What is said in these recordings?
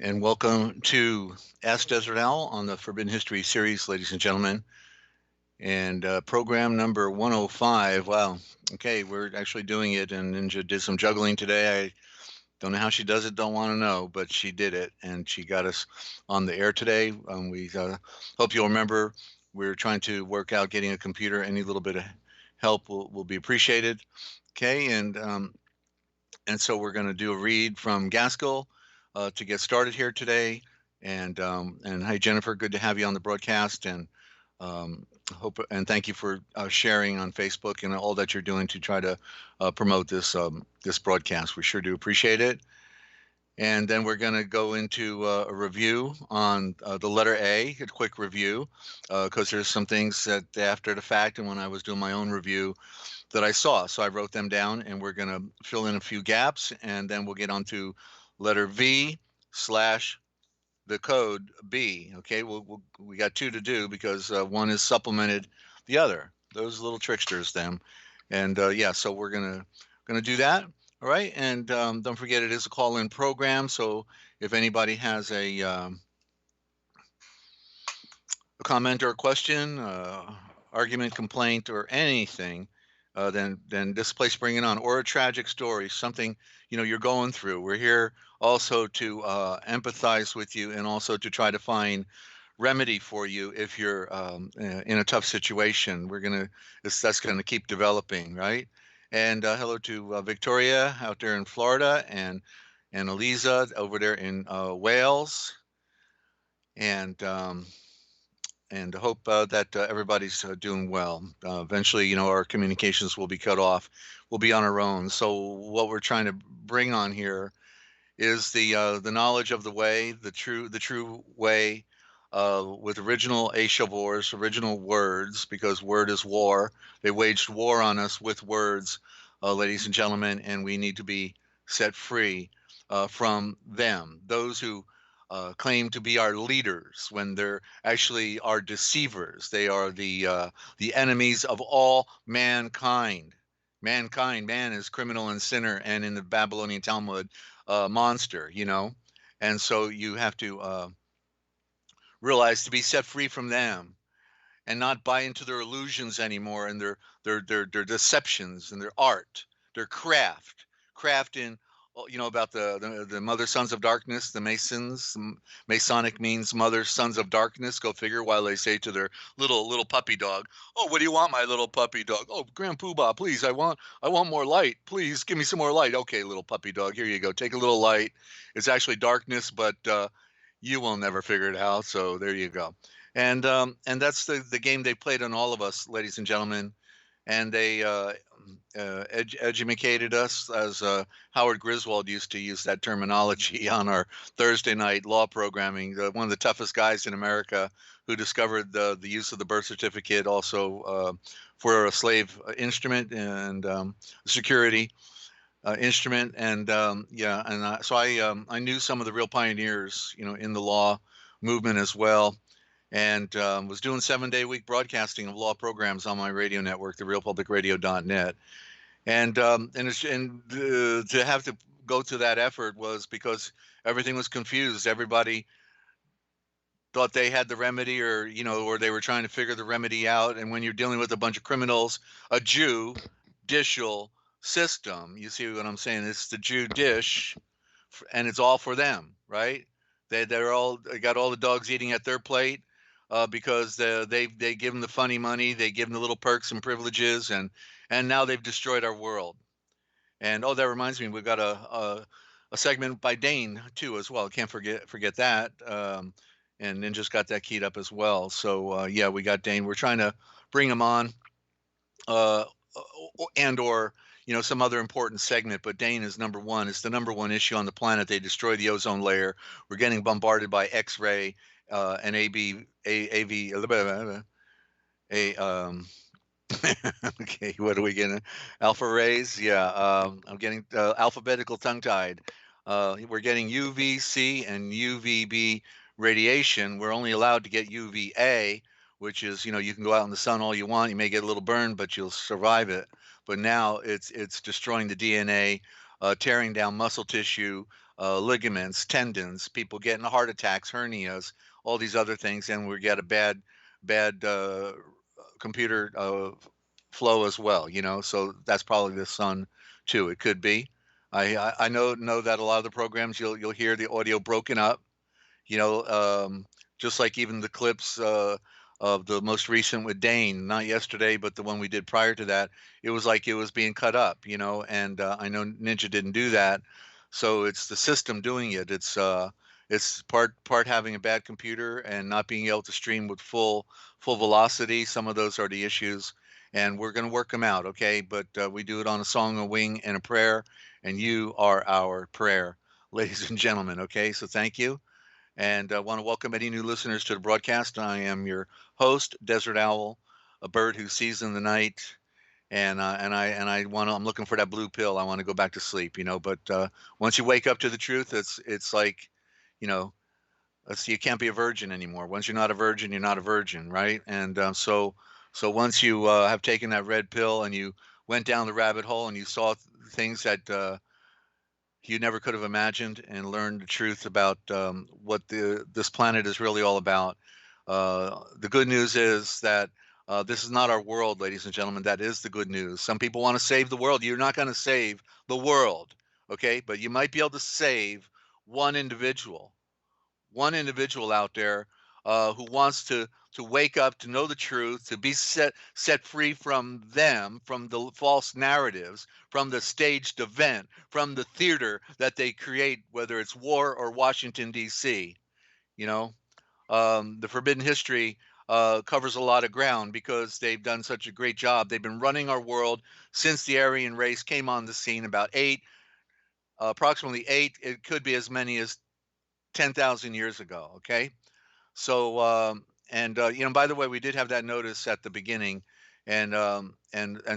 and welcome to Ask Desert Owl on the Forbidden History series, ladies and gentlemen. And program number 105. Wow. Okay, we're actually doing it, and Ninja did some juggling today. I don't know how she does it, don't want to know, but she did it, and she got us on the air today. We hope you'll remember we're trying to work out getting a computer. Any little bit of help will be appreciated. Okay, and so we're going to do a read from Gaskell to get started here today. And hi Jennifer, good to have you on the broadcast. And hope and thank you for sharing on Facebook and all that you're doing to try to promote this broadcast. We sure do appreciate it. And then we're going to go into a review on the letter A, a quick review, because there's some things that after the fact and when I was doing my own review that I saw. So I wrote them down, and we're going to fill in a few gaps, and then we'll get on to letter V slash the code B. Okay, we got two to do because one is supplemented the other. Those little tricksters, them, and yeah. So we're gonna do that. All right, and don't forget it is a call-in program. So if anybody has a comment or a question, argument, complaint, or anything, then this place bring it on, or a tragic story, something you're going through. We're here also to empathize with you and also to try to find remedy for you if you're in a tough situation. That's gonna keep developing, right? And hello to Victoria out there in Florida and Eliza over there in Wales and hope that everybody's doing well. Eventually, our communications will be cut off. We'll be on our own. So what we're trying to bring on here is the knowledge of the way, the true way, with original Aeshavors, original words, because word is war. They waged war on us with words, ladies and gentlemen, and we need to be set free from them. Those who claim to be our leaders when they're actually our deceivers. They are the enemies of all mankind. Mankind, man is criminal and sinner, and in the Babylonian Talmud, monster. And so you have to realize to be set free from them and not buy into their illusions anymore and their deceptions and their art, their craft in about the mother sons of darkness, the Masons. Masonic means mother sons of darkness. Go figure. While they say to their little puppy dog, "Oh, what do you want, my little puppy dog? Oh, Grand Poobah, please, I want more light. Please give me some more light. Okay, little puppy dog, here you go. Take a little light. It's actually darkness, but you will never figure it out. So there you go." And that's the game they played on all of us, ladies and gentlemen. And they educated us, as Howard Griswold used to use that terminology on our Thursday night law programming. One of the toughest guys in America who discovered the use of the birth certificate also for a slave instrument and security instrument. And yeah, and so I knew some of the real pioneers, in the law movement as well, and was doing 7-day week broadcasting of law programs on my radio network, therealpublicradio.net. And to have to go to that effort was because everything was confused. Everybody thought they had the remedy, or they were trying to figure the remedy out. And when you're dealing with a bunch of criminals, a judicial system, you see what I'm saying? It's the Jew-dish, and it's all for them, right? They got all the dogs eating at their plate because they give them the funny money, they give them the little perks and privileges, and now they've destroyed our world. And oh, that reminds me, we've got a segment by Dane too as well. Can't forget that. And Ninja's got that keyed up as well. So yeah, we got Dane. We're trying to bring him on, uh, and or some other important segment. But Dane is number one. It's the number one issue on the planet. They destroy the ozone layer. We're getting bombarded by X-ray and a okay, what are we getting? Alpha rays? Yeah, I'm getting alphabetical tongue-tied. We're getting UVC and UVB radiation. We're only allowed to get UVA, which is, you can go out in the sun all you want. You may get a little burn, but you'll survive it. But now it's destroying the DNA, tearing down muscle tissue, ligaments, tendons, people getting heart attacks, hernias, all these other things, and we get a bad computer flow as well. So that's probably the sun too. It could be. I know that a lot of the programs you'll hear the audio broken up, you know, just like even the clips of the most recent with Dane, not yesterday, but the one we did prior to that, it was like it was being cut up, and I know Ninja didn't do that. So it's the system doing it. It's part having a bad computer and not being able to stream with full velocity. Some of those are the issues, and we're going to work them out, okay? But we do it on a song, a wing, and a prayer, and you are our prayer, ladies and gentlemen, okay? So thank you, and I want to welcome any new listeners to the broadcast. I am your host, Desert Owl, a bird who sees in the night, I'm looking for that blue pill. I want to go back to sleep, But once you wake up to the truth, it's like, you know, you can't be a virgin anymore. Once you're not a virgin, you're not a virgin, right? And so once you have taken that red pill and you went down the rabbit hole and you saw things that you never could have imagined and learned the truth about what this planet is really all about. The good news is that this is not our world, ladies and gentlemen. That is the good news. Some people want to save the world. You're not going to save the world, okay? But you might be able to save one individual, out there who wants to wake up, to know the truth, to be set free from them, from the false narratives, from the staged event, from the theater that they create, whether it's war or Washington D.C. You know, the Forbidden History covers a lot of ground because they've done such a great job. They've been running our world since the Aryan race came on the scene about approximately eight. It could be as many as 10,000 years ago. Okay. So, by the way, we did have that notice at the beginning, and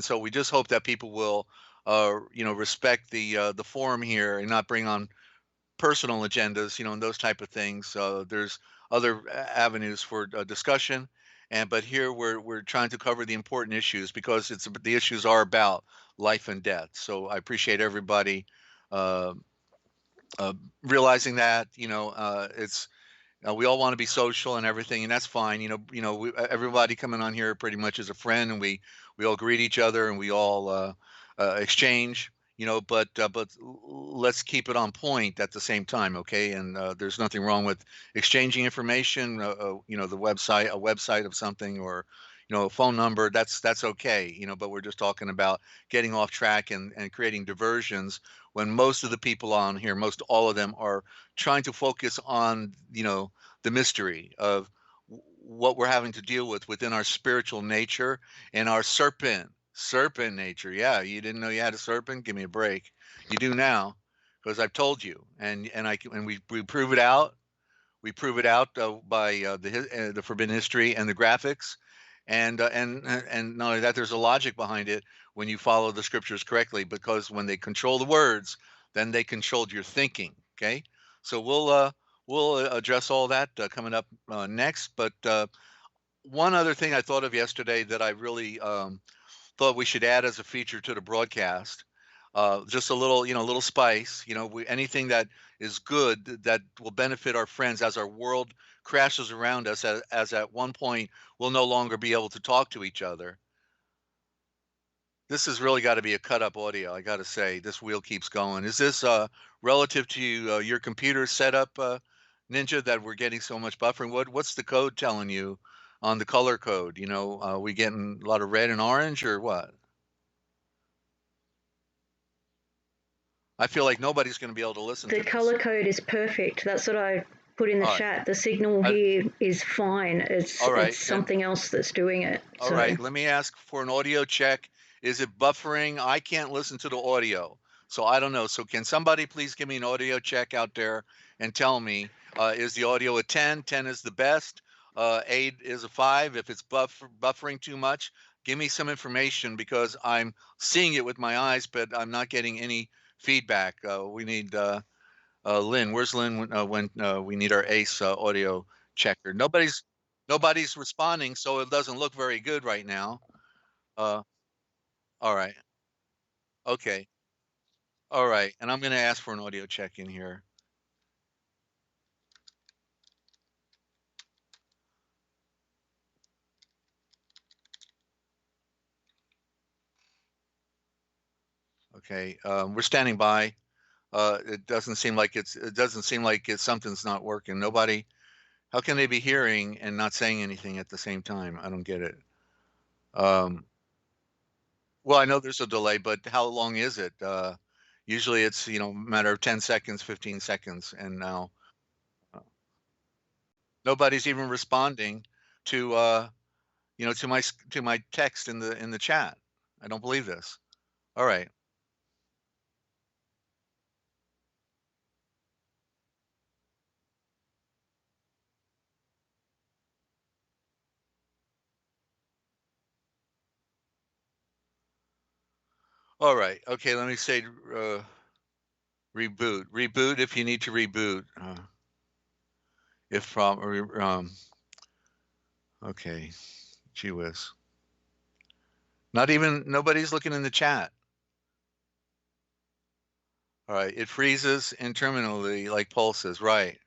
so we just hope that people will, respect the forum here and not bring on personal agendas, and those type of things. There's other avenues for discussion, but here we're trying to cover the important issues because the issues are about life and death. So I appreciate everybody uh, uh, realizing that. It's we all want to be social and everything, and that's fine. Everybody coming on here pretty much is a friend, and we all greet each other, and we all exchange. Let's keep it on point at the same time, okay? And there's nothing wrong with exchanging information. The a website of something, or a phone number. That's okay. But we're just talking about getting off track and creating diversions when most of the people on here, most all of them, are trying to focus on the mystery of what we're having to deal with within our spiritual nature and our serpent nature. Yeah, you didn't know you had a serpent? Give me a break. You do now, because I've told you, and we prove it out. We prove it out by the Forbidden History and the graphics, and not only that, there's a logic behind it when you follow the scriptures correctly. Because when they control the words, then they controlled your thinking. Okay, so we'll address all that coming up next. But one other thing I thought of yesterday that I really thought we should add as a feature to the broadcast, just a little, little spice. Anything that is good that will benefit our friends as our world crashes around us, as at one point we'll no longer be able to talk to each other. This has really got to be a cut up audio. I got to say, this wheel keeps going. Is this relative to your computer setup, Ninja, that we're getting so much buffering? What's the code telling you on the color code? We getting a lot of red and orange, or what? I feel like nobody's going to be able to listen to The this. color code is perfect. That's what I put in the All right. chat. The signal here is fine. All right. It's something else that's doing it. All right. Let me ask for an audio check. Is it buffering? I can't listen to the audio, so I don't know. So can somebody please give me an audio check out there and tell me, is the audio a 10? 10 is the best. 8 is a 5. If it's buffering too much, give me some information, because I'm seeing it with my eyes, but I'm not getting any feedback. We need Lynn. Where's Lynn when we need our ACE audio checker? Nobody's responding, so it doesn't look very good right now. Uh, all right. Okay. All right. And I'm going to ask for an audio check in here. Okay, we're standing by. It doesn't seem like it's something's not working. Nobody. How can they be hearing and not saying anything at the same time? I don't get it. Um, well, I know there's a delay, but how long is it? Usually it's, a matter of 10 seconds, 15 seconds, and now uh, nobody's even responding to to my text in the chat. I don't believe this. All right. All right. Okay, let me say reboot. Reboot if you need to reboot. If from okay, gee whiz. Not even nobody's looking in the chat. All right, it freezes intermittently like pulses. Right,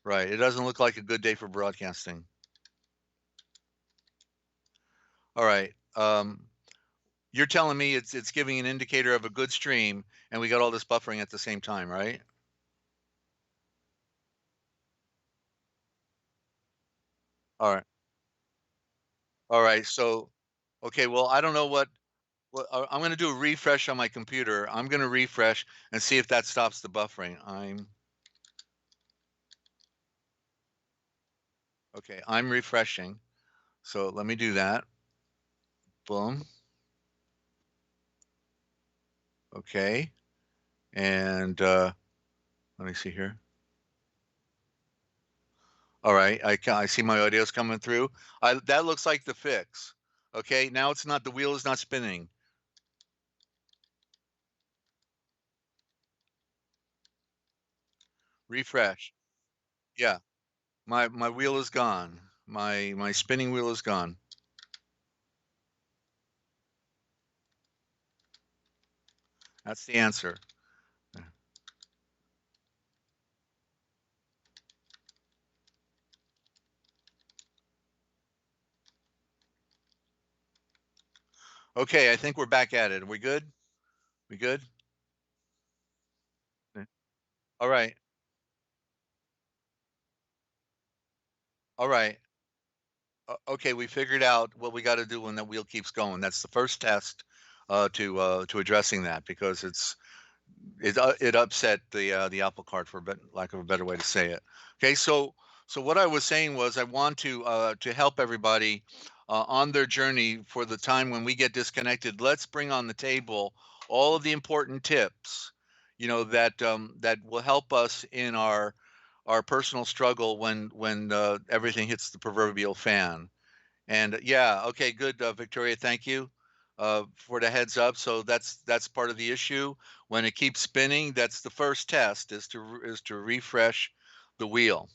right. It doesn't look like a good day for broadcasting. All right. You're telling me it's giving an indicator of a good stream, and we got all this buffering at the same time, right? All right. All right. So, okay. Well, I don't know I'm going to do a refresh on my computer. I'm going to refresh and see if that stops the buffering. Okay. I'm refreshing. So let me do that. Boom. Okay. And let me see here. All right. I see my audio's coming through. That looks like the fix. Okay. Now it's not, the wheel is not spinning. Refresh. Yeah. My wheel is gone. My spinning wheel is gone. That's the answer. Okay, I think we're back at it. Are we good? We good? All right. All right. Okay, we figured out what we got to do when that wheel keeps going. That's the first test to addressing that, because it upset the apple cart, for lack of a better way to say it. Okay, so what I was saying was I want to help everybody on their journey for the time when we get disconnected. Let's bring on the table all of the important tips, that will help us in our personal struggle when everything hits the proverbial fan. And yeah, okay, good, Victoria. Thank you for the heads up. So that's part of the issue. When it keeps spinning, that's the first test, is to refresh the wheel.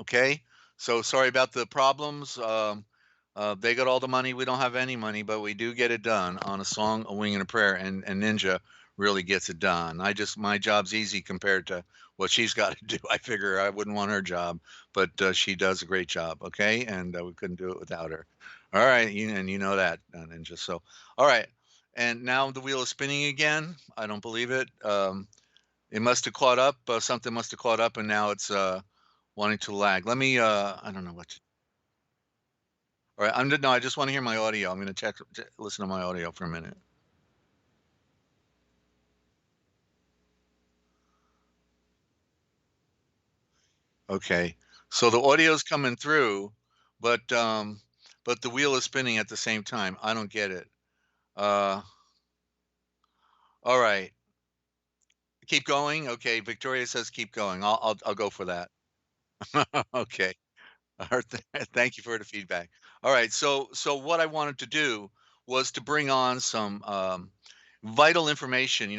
Okay. So sorry about the problems. They got all the money. We don't have any money, but we do get it done on a song, a wing, and a prayer. And Ninja really gets it done. My job's easy compared to what she's got to do. I figure I wouldn't want her job, but she does a great job. Okay, and we couldn't do it without her. All right, and you know that, Ninja. So, all right, and now the wheel is spinning again. I don't believe it. It must have caught up. Something must have caught up, and now it's wanting to lag. Let me. I don't know what. All right. No. I just want to hear my audio. I'm going to listen to my audio for a minute. Okay. So the audio's coming through, but the wheel is spinning at the same time. I don't get it. Uh, all right. Keep going. Okay. Victoria says keep going. I'll go for that. Okay. All right, thank you for the feedback. All right. So what I wanted to do was to bring on some vital information.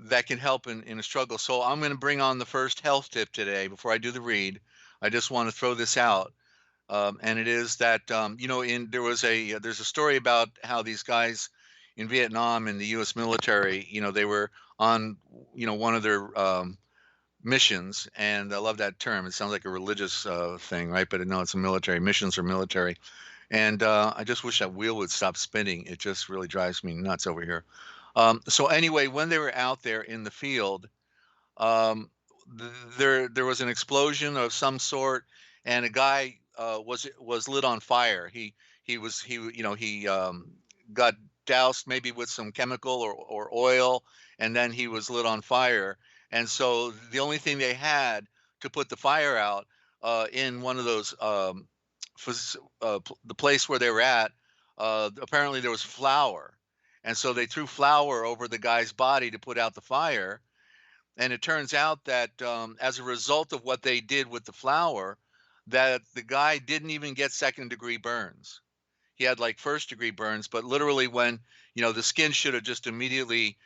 That can help in a struggle. So I'm going to bring on the first health tip today. Before I do the read, I just want to throw this out, and it is that there's a story about how these guys in Vietnam in the U.S. military, they were on one of their missions, and I love that term. It sounds like a religious thing, right? But no, it's a military. Missions are military, And I just wish that wheel would stop spinning. It just really drives me nuts over here. So anyway, when they were out there in the field, um, there was an explosion of some sort, and a guy was lit on fire. He got doused maybe with some chemical or oil, and then he was lit on fire. And so the only thing they had to put the fire out in one of those the place where they were at, apparently there was flour, and so they threw flour over the guy's body to put out the fire. And it turns out that as a result of what they did with the flour, that the guy didn't even get second degree burns. He had like first degree burns, but literally when, the skin should have just immediately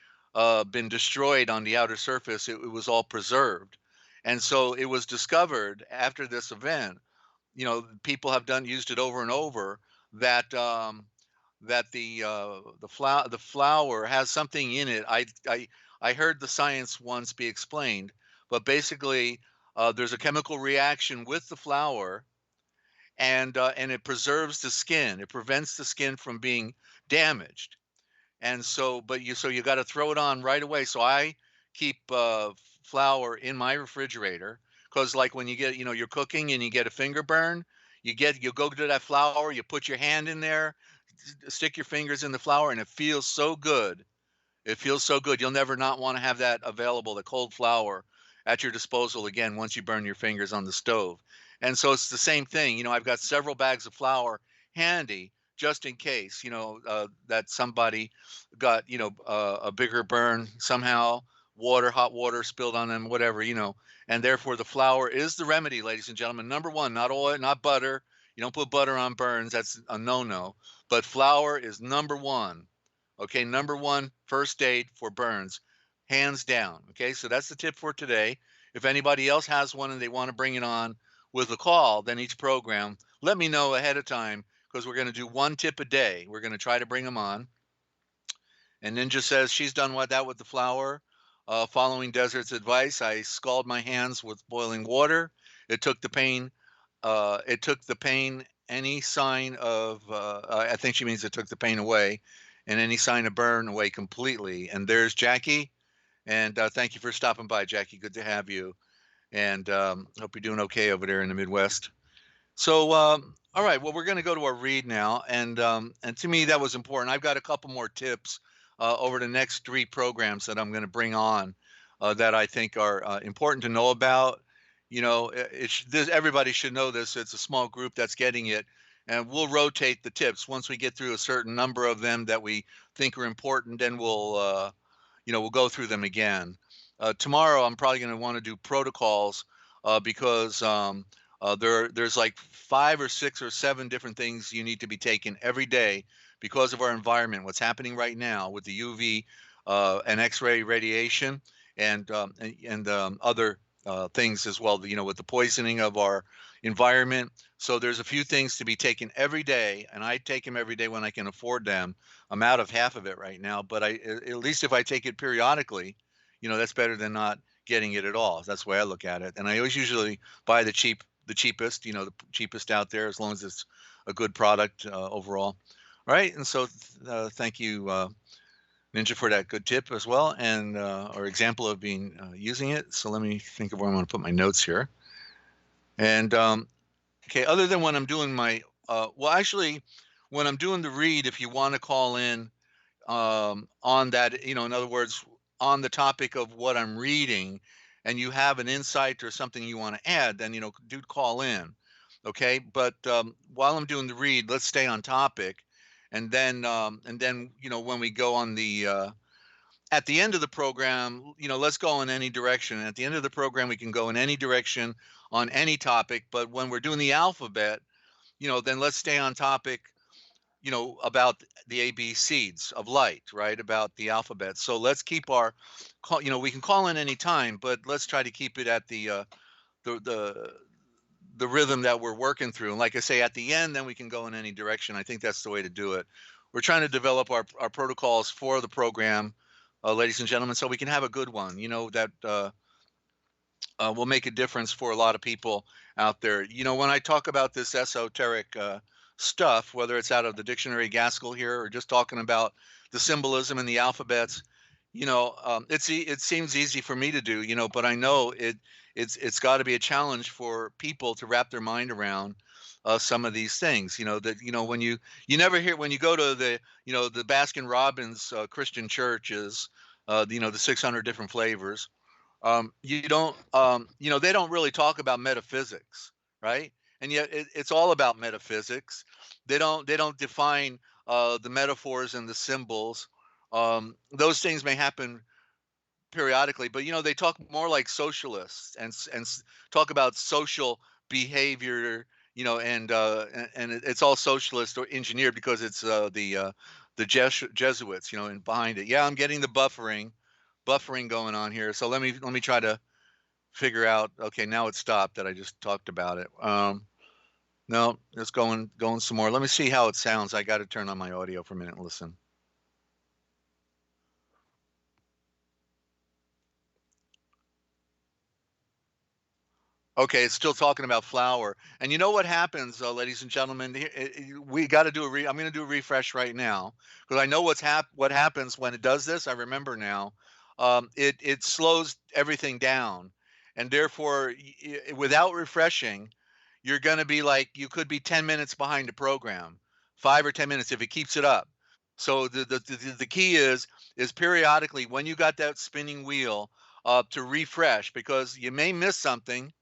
been destroyed on the outer surface, it was all preserved. And so it was discovered after this event, people have used it over and over, that the flour has something in it. I heard the science once be explained, but basically there's a chemical reaction with the flour, and it preserves the skin. It prevents the skin from being damaged. And so, you got to throw it on right away. So I keep flour in my refrigerator, because like when you get, you're cooking and you get a finger burn, you go to that flour, you put your hand in there, stick your fingers in the flour, and it feels so good. It feels so good. You'll never not want to have that available, the cold flour at your disposal again once you burn your fingers on the stove. And so it's the same thing. I've got several bags of flour handy just in case, that somebody got, a bigger burn somehow, hot water spilled on them, whatever, and therefore the flour is the remedy, ladies and gentlemen. Number one, not oil, not butter. You don't put butter on burns. That's a no-no. But flour is number one. Okay, number one first aid for burns, hands down. Okay, so that's the tip for today. If anybody else has one and they want to bring it on with a call, then each program, let me know ahead of time, because we're going to do one tip a day. We're going to try to bring them on. And Ninja says she's done that with the flour. Following Desert's advice, I scald my hands with boiling water. It took the pain. It took the pain. Any sign of, I think she means it took the pain away, and any sign of burn away completely. And there's Jackie. And thank you for stopping by, Jackie. Good to have you. And hope you're doing okay over there in the Midwest. So, all right. Well, we're going to go to our read now, and to me that was important. I've got a couple more tips over the next 3 programs that I'm going to bring on that I think are important to know about. Everybody should know this. It's a small group that's getting it, and we'll rotate the tips once we get through a certain number of them that we think are important. Then we'll go through them again. Tomorrow, I'm probably going to want to do protocols because there's like 5 or 6 or 7 different things you need to be taking every day because of our environment, what's happening right now with the UV and X-ray radiation, and other things as well, with the poisoning of our environment. So there's a few things to be taken every day, and I take them every day when I can afford them. I'm out of half of it right now, but at least if I take it periodically, that's better than not getting it at all. That's the way I look at it. And I always usually buy the cheapest, the cheapest out there, as long as it's a good product overall. All right. And so thank you, Ninja, for that good tip as well, and or example of being using it. So let me think of where I'm going to put my notes here. And okay, other than when I'm doing my, actually, when I'm doing the read, if you want to call in on that, in other words, on the topic of what I'm reading, and you have an insight or something you want to add, then, do call in. Okay. But while I'm doing the read, let's stay on topic. And then, when we go on at the end of the program, let's go in any direction. At the end of the program, we can go in any direction on any topic. But when we're doing the alphabet, then let's stay on topic, about the ABCs of light, right? About the alphabet. So let's keep our call, we can call in any time, but let's try to keep it at the rhythm that we're working through. And like I say, at the end, then we can go in any direction. I think that's the way to do it. We're trying to develop our protocols for the program, ladies and gentlemen, so we can have a good one, that will make a difference for a lot of people out there. When I talk about this esoteric stuff, whether it's out of the dictionary Gaskell here or just talking about the symbolism in the alphabets, it seems easy for me to do, but I know it's got to be a challenge for people to wrap their mind around some of these things. That when you never hear when you go to the Baskin Robbins Christian churches, the 600 different flavors. You don't, they don't really talk about metaphysics, right? And yet it's all about metaphysics. They don't define the metaphors and the symbols. Those things may happen periodically, but they talk more like socialists and talk about social behavior, it's all socialist or engineered because it's the Jesuits, and behind it. Yeah, I'm getting the buffering going on here. So let me try to figure out. Okay, now it stopped that I just talked about it. No, it's going some more. Let me see how it sounds. I got to turn on my audio for a minute and listen. Okay, it's still talking about flour. And you know what happens, ladies and gentlemen? We got to do I'm going to do a refresh right now because I know what happens when it does this. I remember now. It slows everything down, and therefore, without refreshing, you're going to be like you could be 10 minutes behind the program, 5 or 10 minutes if it keeps it up. So the key is periodically when you got that spinning wheel to refresh because you may miss something.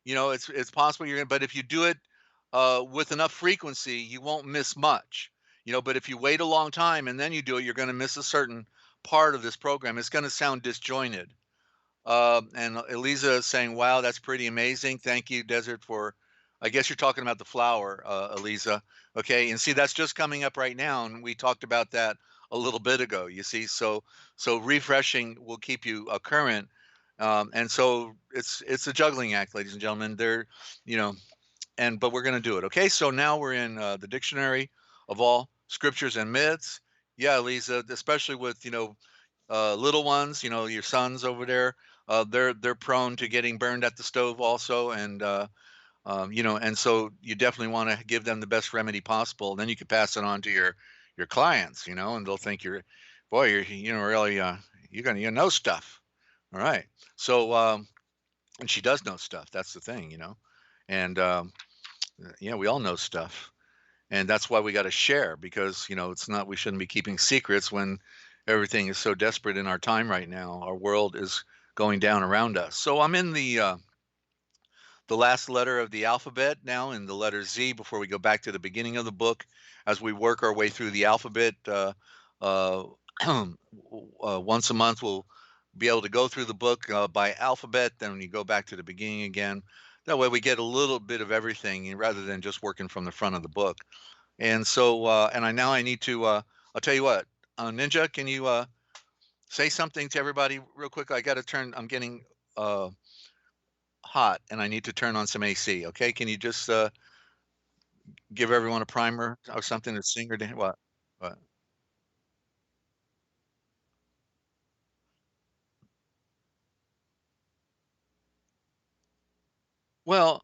It's possible you're gonna, but if you do it with enough frequency, you won't miss much. But if you wait a long time and then you do it, you're going to miss a certain part of this program. It's going to sound disjointed. And Eliza is saying, "Wow, that's pretty amazing. Thank you, Desert, for." I guess you're talking about the flower, Eliza. Okay, and see that's just coming up right now, and we talked about that a little bit ago. You see, so refreshing will keep you current, and so it's a juggling act, ladies and gentlemen. You know, but we're going to do it. Okay, so now we're in the dictionary of all scriptures and myths. Yeah, Eliza, especially with little ones, your sons over there, they're prone to getting burned at the stove also, and so you definitely want to give them the best remedy possible. Then you can pass it on to your clients, and they'll think you're really you know stuff. All right, so and she does know stuff. That's the thing, and we all know stuff, and that's why we got to share because it's not we shouldn't be keeping secrets when everything is so desperate in our time right now. Our world is going down around us. So I'm in the last letter of the alphabet now, in the letter Z, before we go back to the beginning of the book, as we work our way through the alphabet. Uh, once a month, we'll be able to go through the book by alphabet. Then when you go back to the beginning again, that way we get a little bit of everything rather than just working from the front of the book. And so, I need to. I'll tell you what, Ninja, can you say something to everybody real quick? I got to turn. I'm getting hot, and I need to turn on some AC. Okay, can you just give everyone a primer or something to sing or dance? What? What? Well,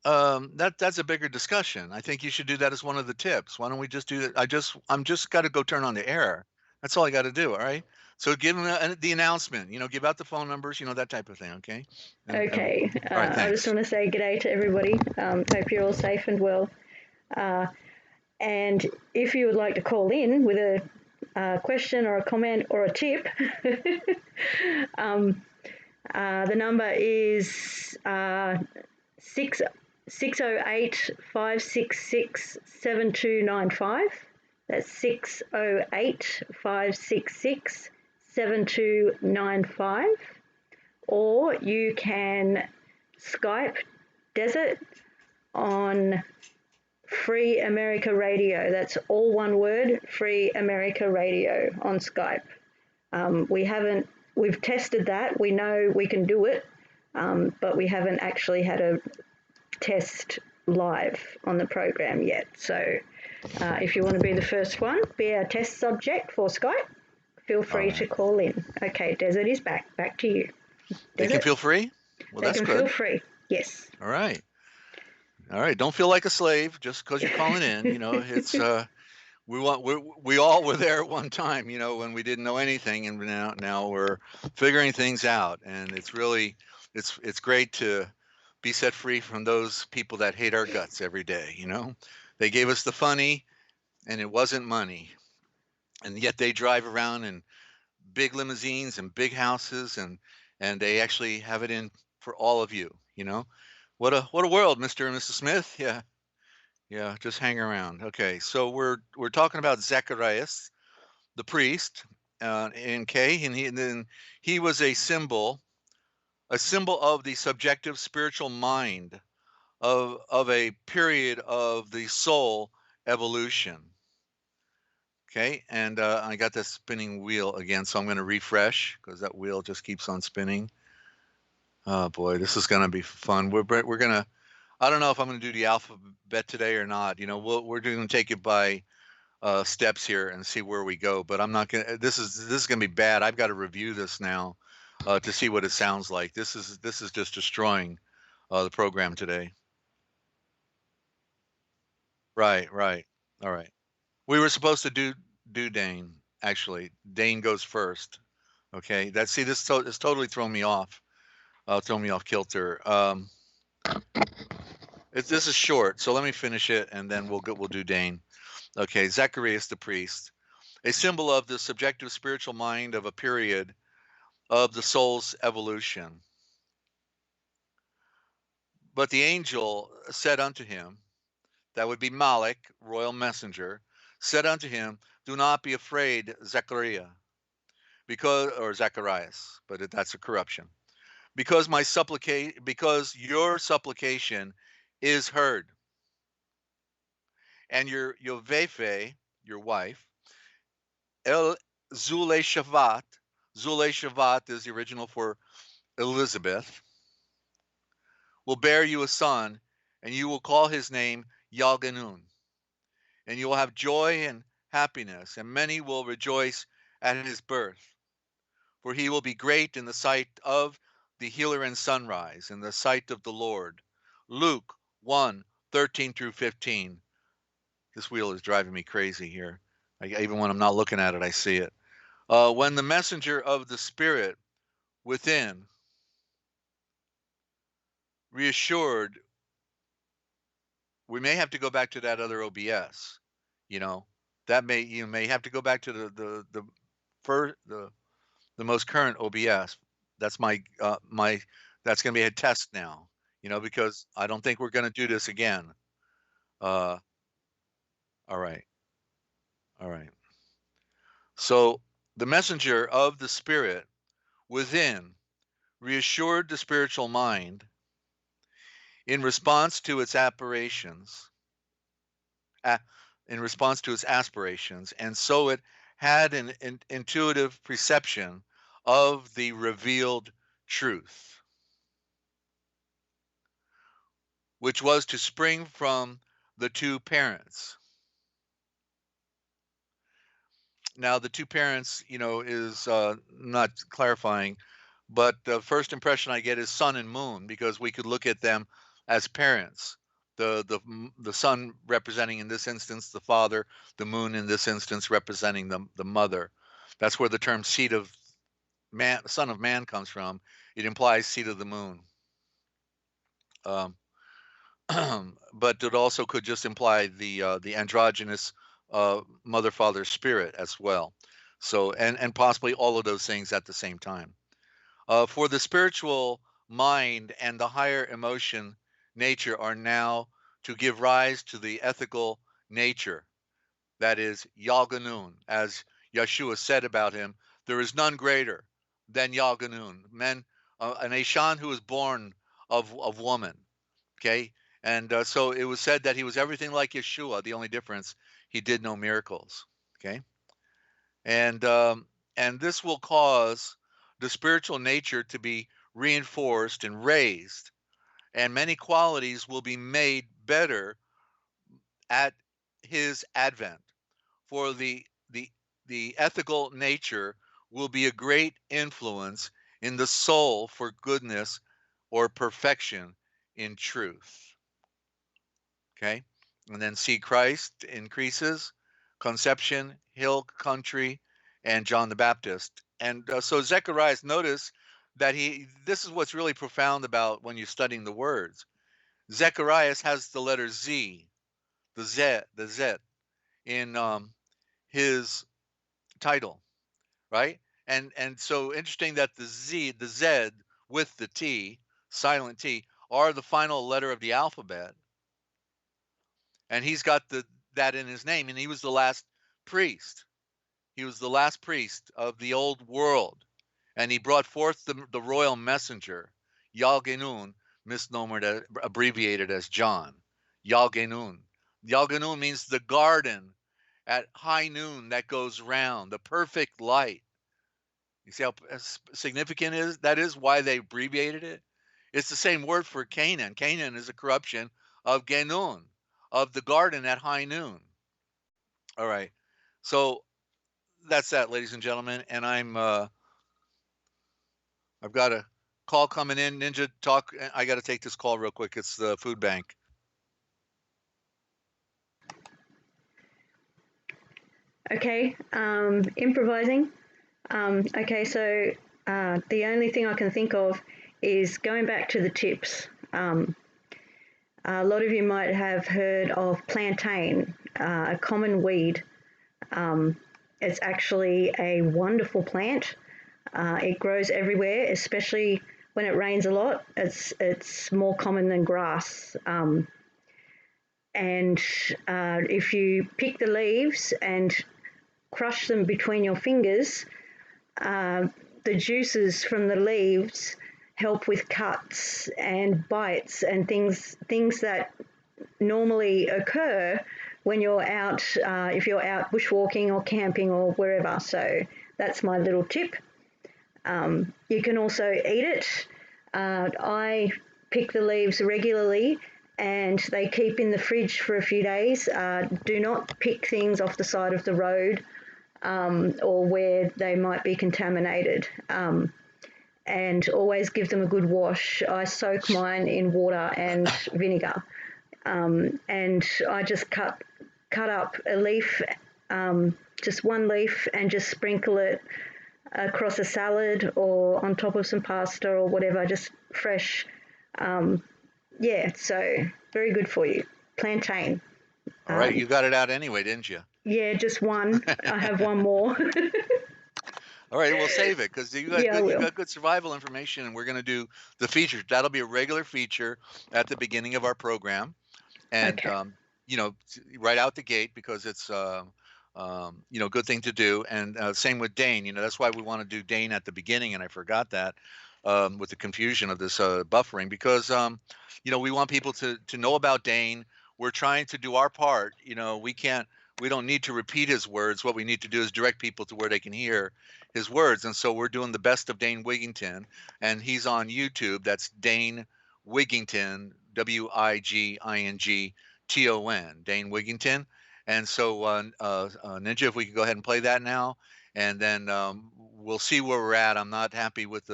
that's a bigger discussion. I think you should do that as one of the tips. Why don't we just do that? I'm just got to go turn on the air. That's all I got to do. All right. So give them the announcement. Give out the phone numbers. That type of thing. Okay. Okay. All right. I just Thanks. want to say g'day to everybody. Hope you're all safe and well. And if you would like to call in with a question or a comment or a tip, the number is 608-566-7295. That's 608-566-7295. Or you can Skype Desert on Free America Radio. That's all one word, Free America Radio on Skype. We've tested that. We know we can do it, but we haven't actually had a test live on the program yet. So if you want to be the first one, be our test subject for Skype, feel free to call in. Okay, Desert is back. Back to you. They can feel free? Well, they that's can good. feel free, yes. All right. All right. Don't feel like a slave just because you're calling in. It's we all were there at one time. When we didn't know anything, and now we're figuring things out, and it's great to be set free from those people that hate our guts every day. They gave us the funny, and it wasn't money, and yet they drive around in big limousines and big houses, and they actually have it in for all of you. What a world, Mr. and Mrs. Smith. Yeah. Yeah, just hang around. Okay, so we're talking about Zacharias, the priest, in K, and then he was a symbol of the subjective spiritual mind of a period of the soul evolution. Okay, and I got the spinning wheel again, so I'm going to refresh because that wheel just keeps on spinning. Oh boy, this is going to be fun. We're gonna. I don't know if I'm going to do the alphabet today or not. We're going to take it by steps here and see where we go. But I'm not gonna. This is gonna be bad. I've got to review this now to see what it sounds like. This is just destroying the program today. Right, right. All right. We were supposed to do Dane actually. Dane goes first. Okay. This totally thrown me off. Thrown me off kilter. This is short, so let me finish it and then we'll do Dane. Okay. Zacharias the priest, a symbol of the subjective spiritual mind of a period of the soul's evolution. But the angel said unto him, that would be Malik, royal messenger, said unto him, do not be afraid, Zechariah, or Zacharias, but that's a corruption. Because your supplication is heard, and your Yovefe, your wife, El Zule Shavat, Zule Shavat is the original for Elizabeth, will bear you a son, and you will call his name Yalganun. And you will have joy and happiness, and many will rejoice at his birth. For he will be great in the sight of the healer and sunrise, in the sight of the Lord. Luke 1:13 through 15. This wheel is driving me crazy here. Even when I'm not looking at it, I see it. When the messenger of the Spirit within reassured, we may have to go back to that other OBS. That you may have to go back to the first the most current OBS. That's my that's going to be a test now. Because I don't think we're going to do this again. All right, all right. So the messenger of the Spirit within reassured the spiritual mind in response to its aspirations, and so it had an intuitive perception of the revealed truth, which was to spring from the two parents. Now, the two parents, is not clarifying, but the first impression I get is sun and moon, because we could look at them as parents. The sun representing, in this instance, the father, the moon in this instance representing the mother. That's where the term seed of man, son of man, comes from. It implies seed of the moon. Um, but it also could just imply the androgynous mother father spirit as well. So and possibly all of those things at the same time. For the spiritual mind and the higher emotion nature are now to give rise to the ethical nature, that is Yalganun, as Yeshua said about him, there is none greater than Yalganun, an Ashan who was born of woman. Okay, and so it was said that he was everything like Yeshua. The only difference, he did no miracles. Okay, and this will cause the spiritual nature to be reinforced and raised, and many qualities will be made better at his advent. For the ethical nature will be a great influence in the soul for goodness or perfection in truth. Okay. And then C, Christ increases, conception, hill country, and John the Baptist. And so Zechariah, notice that this is what's really profound about when you're studying the words. Zechariah has the letter Z, the Z in his title, right? And so interesting that the Z with the T, silent T, are the final letter of the alphabet, and he's got that in his name, and he was the last priest. He was the last priest of the old world, and he brought forth the royal messenger, Yalgenun, misnomered, abbreviated as John. Yalgenun. Yalgenun means the garden at high noon that goes round, the perfect light. You see how significant that is, why they abbreviated it? It's the same word for Canaan. Canaan is a corruption of Genun, of the garden at high noon. All right. So that's that, ladies and gentlemen. And I've got a call coming in. Ninja, talk. I got to take this call real quick. It's the food bank. Okay, improvising. Okay, so the only thing I can think of is going back to the tips. A lot of you might have heard of plantain, a common weed. It's actually a wonderful plant. It grows everywhere, especially when it rains a lot. It's more common than grass. And if you pick the leaves and crush them between your fingers, the juices from the leaves help with cuts and bites and things that normally occur when you're out, if you're out bushwalking or camping or wherever. So that's my little tip. You can also eat it. I pick the leaves regularly and they keep in the fridge for a few days. Do not pick things off the side of the road or where they might be contaminated. And always give them a good wash. I soak mine in water and vinegar. And I just cut up a leaf, just one leaf, and just sprinkle it across a salad or on top of some pasta or whatever, just fresh. Yeah, so very good for you. Plantain. All right, you got it out anyway, didn't you? Yeah, just one. I have one more. All right, we'll save it because you Yeah, got good survival information, and we're going to do the feature. That'll be a regular feature at the beginning of our program, and Okay. right out the gate, because it's good thing to do. And same with Dane. That's why we want to do Dane at the beginning, and I forgot that with the confusion of this buffering, because we want people to know about Dane. We're trying to do our part. We don't need to repeat his words. What we need to do is direct people to where they can hear his words. And so we're doing the best of Dane Wigington, and he's on YouTube. That's Dane Wigington, Wigington, Dane Wigington. And so, Ninja, if we could go ahead and play that now, and then we'll see where we're at. I'm not happy with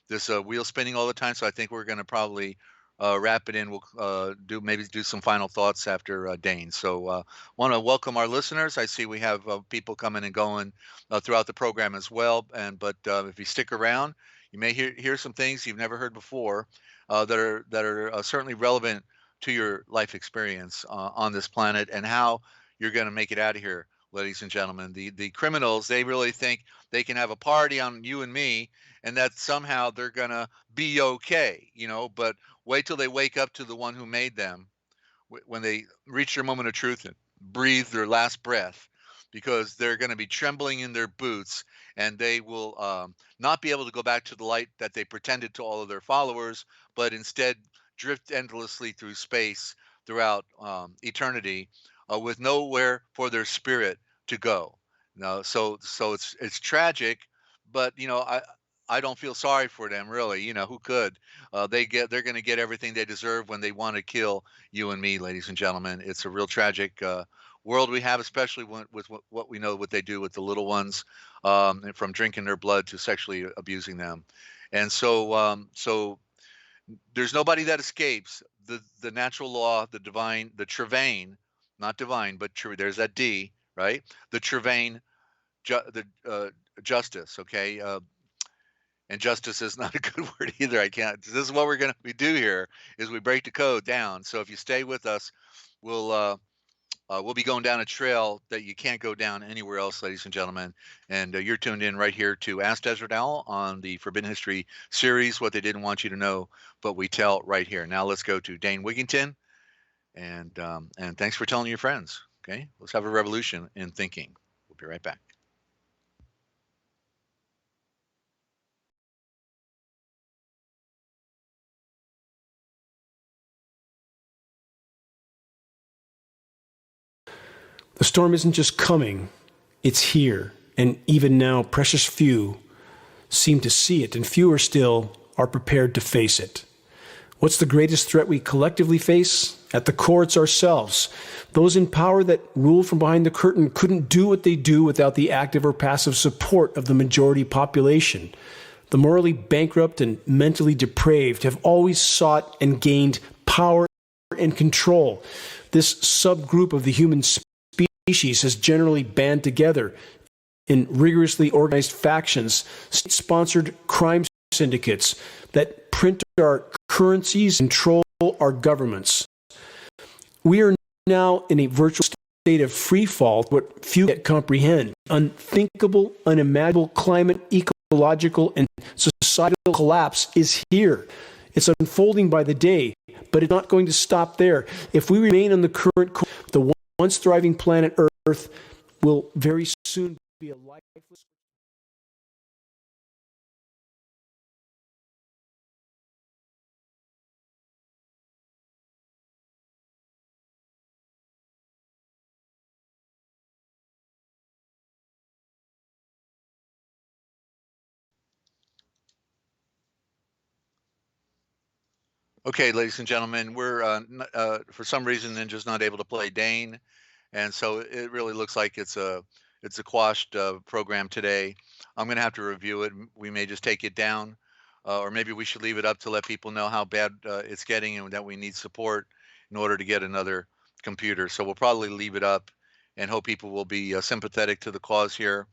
this wheel spinning all the time, so I think we're going to probably wrap it in. We'll do some final thoughts after Dane. So want to welcome our listeners. I see we have people coming and going throughout the program as well. But if you stick around, you may hear some things you've never heard before that are certainly relevant to your life experience on this planet and how you're going to make it out of here, ladies and gentlemen. The criminals, they really think they can have a party on you and me, and that somehow they're going to be okay, but wait till they wake up to the one who made them when they reach their moment of truth and breathe their last breath, because they're going to be trembling in their boots, and they will not be able to go back to the light that they pretended to all of their followers, but instead drift endlessly through space throughout eternity with nowhere for their spirit to go. So it's tragic, but I don't feel sorry for them, really. Who could? They're going to get everything they deserve when they want to kill you and me, ladies and gentlemen. It's a real tragic world we have, especially with what we know what they do with the little ones, from drinking their blood to sexually abusing them. And so There's nobody that escapes the natural law, the divine, the Trevane, not divine, but there's that D, right? The Trevane, the justice, okay? And justice is not a good word either. I can't. This is what we do here is we break the code down. So if you stay with us, we'll be going down a trail that you can't go down anywhere else, ladies and gentlemen. And you're tuned in right here to Ask Desert Owl on the Forbidden History series, what they didn't want you to know, but we tell right here. Now let's go to Dane Wigington, and thanks for telling your friends. Okay, let's have a revolution in thinking. We'll be right back. The storm isn't just coming, it's here. And even now, precious few seem to see it, and fewer still are prepared to face it. What's the greatest threat we collectively face? At the core, it's ourselves. Those in power that rule from behind the curtain couldn't do what they do without the active or passive support of the majority population. The morally bankrupt and mentally depraved have always sought and gained power and control. This subgroup of the human species has generally band together in rigorously organized factions, state-sponsored crime syndicates that print our currencies and control our governments. We are now in a virtual state of free fall, what few yet comprehend. Unthinkable, unimaginable climate, ecological, and societal collapse is here. It's unfolding by the day, but it's not going to stop there. If we remain on the current course, the once thriving planet Earth will very soon be a lifeless. Okay, ladies and gentlemen, we're for some reason Ninja's not able to play Dane, and so it really looks like it's a quashed program today. I'm going to have to review it. We may just take it down, or maybe we should leave it up to let people know how bad it's getting and that we need support in order to get another computer. So we'll probably leave it up and hope people will be sympathetic to the cause here.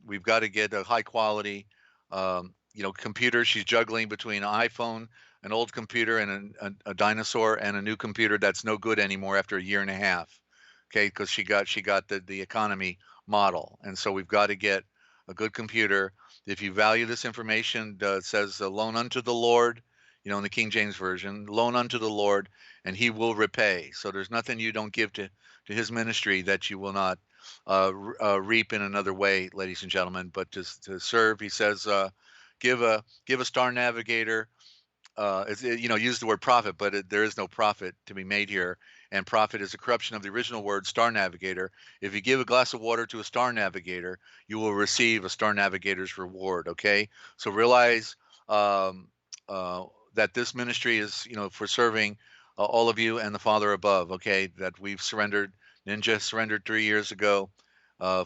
We've got to get a high quality, computer. She's juggling between an iPhone, an old computer, and a dinosaur, and a new computer that's no good anymore after a year and a half. Okay, because she got the economy model, and so we've got to get a good computer. If you value this information, it says loan unto the Lord, in the King James version, loan unto the Lord, and He will repay. So there's nothing you don't give to His ministry that you will not reap in another way, ladies and gentlemen. But to serve, He says, give a star navigator. Use the word profit, but there is no profit to be made here. And profit is a corruption of the original word star navigator. If you give a glass of water to a star navigator, you will receive a star navigator's reward. Okay, so realize that this ministry is, for serving all of you and the Father above. Okay, that we've surrendered. Ninja surrendered 3 years ago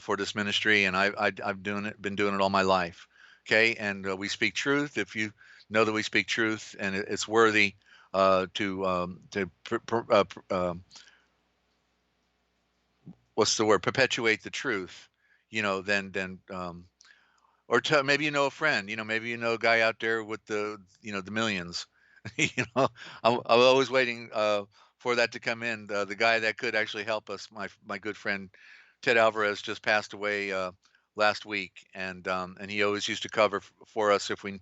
for this ministry, and I've been doing it all my life. Okay, and we speak truth. If you know that we speak truth and it's worthy what's the word, perpetuate the truth, then or maybe a friend, maybe a guy out there with the millions. I'm always waiting for that to come in. The guy that could actually help us, my good friend Ted Alvarez, just passed away last week, and he always used to cover for us if we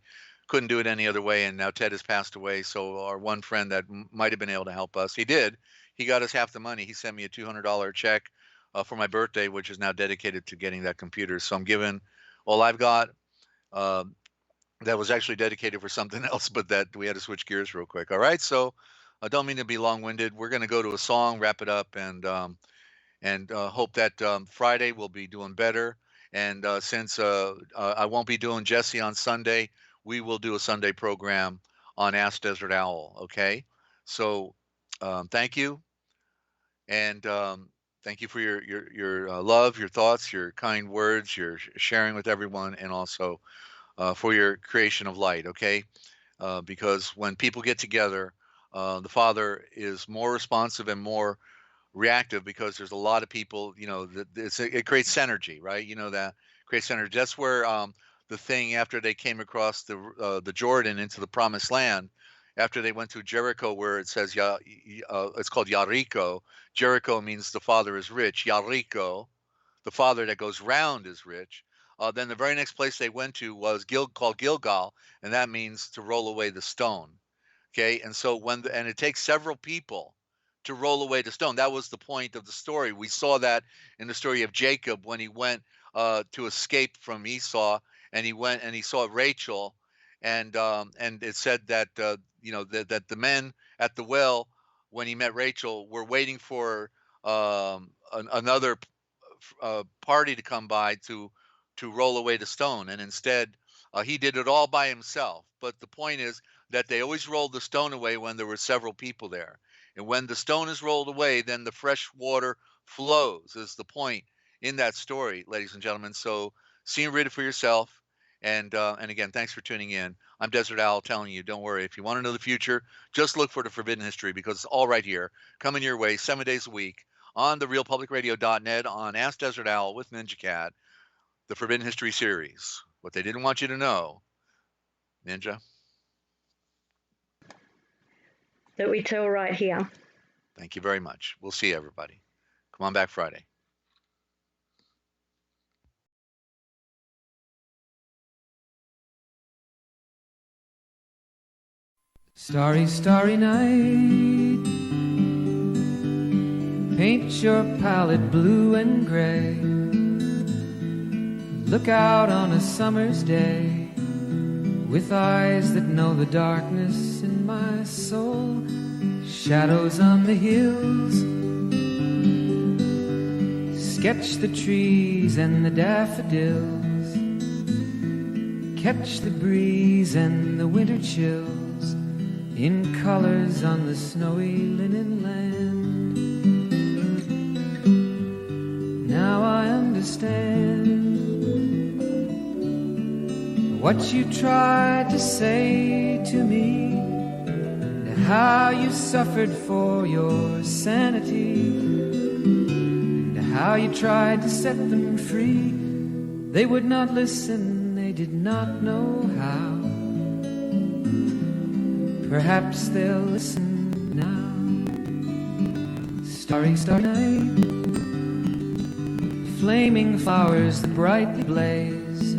couldn't do it any other way. And now Ted has passed away. So our one friend that might have been able to help us, he did. He got us half the money. He sent me a $200 check for my birthday, which is now dedicated to getting that computer. So I'm giving all I've got. That was actually dedicated for something else, but that we had to switch gears real quick. All right. So I don't mean to be long-winded. We're going to go to a song, wrap it up, and hope that Friday we'll be doing better. And since I won't be doing Jesse on Sunday, we will do a Sunday program on Ask Desert Owl. Okay, so thank you, and thank you for your love, your thoughts, your kind words, your sharing with everyone, and also for your creation of light. Okay, because when people get together, the Father is more responsive and more reactive because there's a lot of people, it creates synergy, right? That creates synergy. That's where the thing after they came across the Jordan into the promised land, after they went to Jericho, where it says it's called Yarico. Jericho means the Father is rich. Yarico, the Father that goes round, is rich. Then the very next place they went to was called Gilgal, and that means to roll away the stone. Okay, and so and it takes several people to roll away the stone. That was the point of the story. We saw that in the story of Jacob when he went to escape from Esau, and he went and he saw Rachel, and it said that that the men at the well, when he met Rachel, were waiting for another party to come by to roll away the stone, and instead he did it all by himself. But the point is that they always rolled the stone away when there were several people there. And when the stone is rolled away, then the fresh water flows, is the point in that story, ladies and gentlemen. So see and read it for yourself. And again, thanks for tuning in. I'm Desert Owl telling you, don't worry. If you want to know the future, just look for the Forbidden History, because it's all right here, coming your way 7 days a week on the realpublicradio.net, on Ask Desert Owl with Ninja Cat, the Forbidden History series. What they didn't want you to know, Ninja. That we tell right here. Thank you very much. We'll see everybody. Come on back Friday. Starry, starry night, paint your palette blue and gray. Look out on a summer's day with eyes that know the darkness in my soul. Shadows on the hills, sketch the trees and the daffodils, catch the breeze and the winter chills in colors on the snowy linen land. Now I understand what you tried to say to me, and how you suffered for your sanity, and how you tried to set them free. They would not listen, they did not know how. Perhaps they'll listen now. Starry, starry night, flaming flowers that brightly blaze,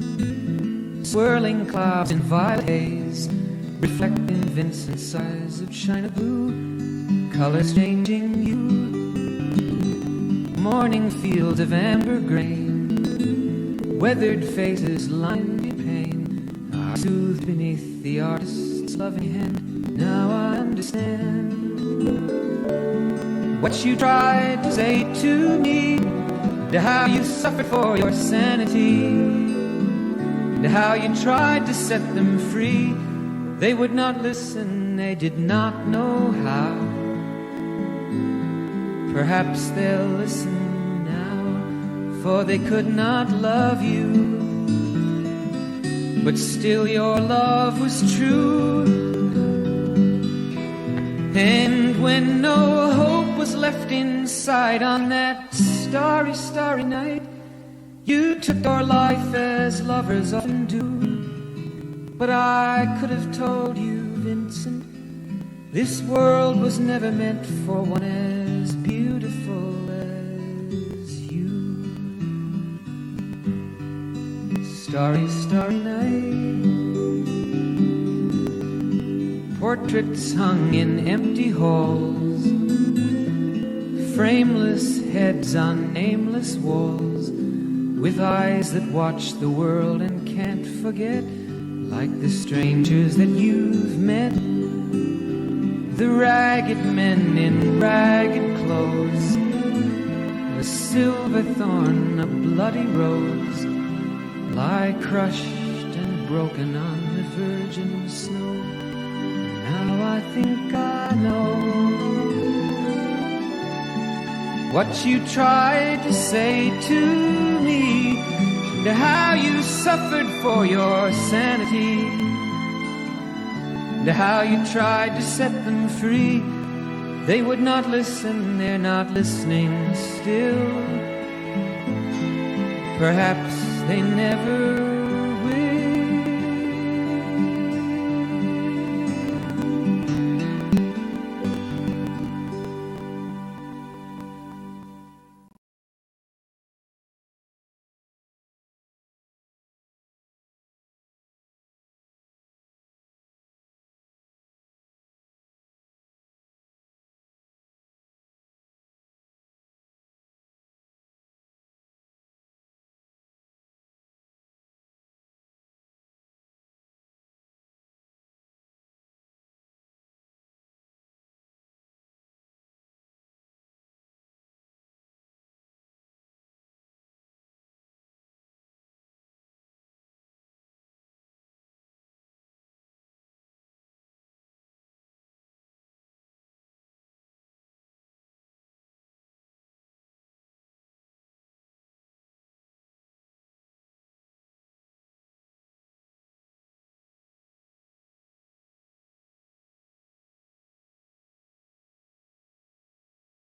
swirling clouds in violet haze, reflecting Vincent's eyes of china blue, colors changing hue. Morning fields of amber grain, weathered faces lined in pain, are soothed beneath the artist's loving hand. Now I understand what you tried to say to me, and how you suffered for your sanity, and how you tried to set them free. They would not listen, they did not know how. Perhaps they'll listen now, for they could not love you, but still your love was true. And when no hope was left inside on that starry, starry night, you took your life as lovers often do. But I could have told you, Vincent, this world was never meant for one as beautiful as you. Starry, starry night, portraits hung in empty halls, frameless heads on nameless walls, with eyes that watch the world and can't forget, like the strangers that you've met, the ragged men in ragged clothes, a silver thorn, a bloody rose, lie crushed and broken on the virgin snow. Now I think I know what you tried to say to me, and how you suffered for your sanity, and how you tried to set them free. They would not listen, they're not listening still. Perhaps they never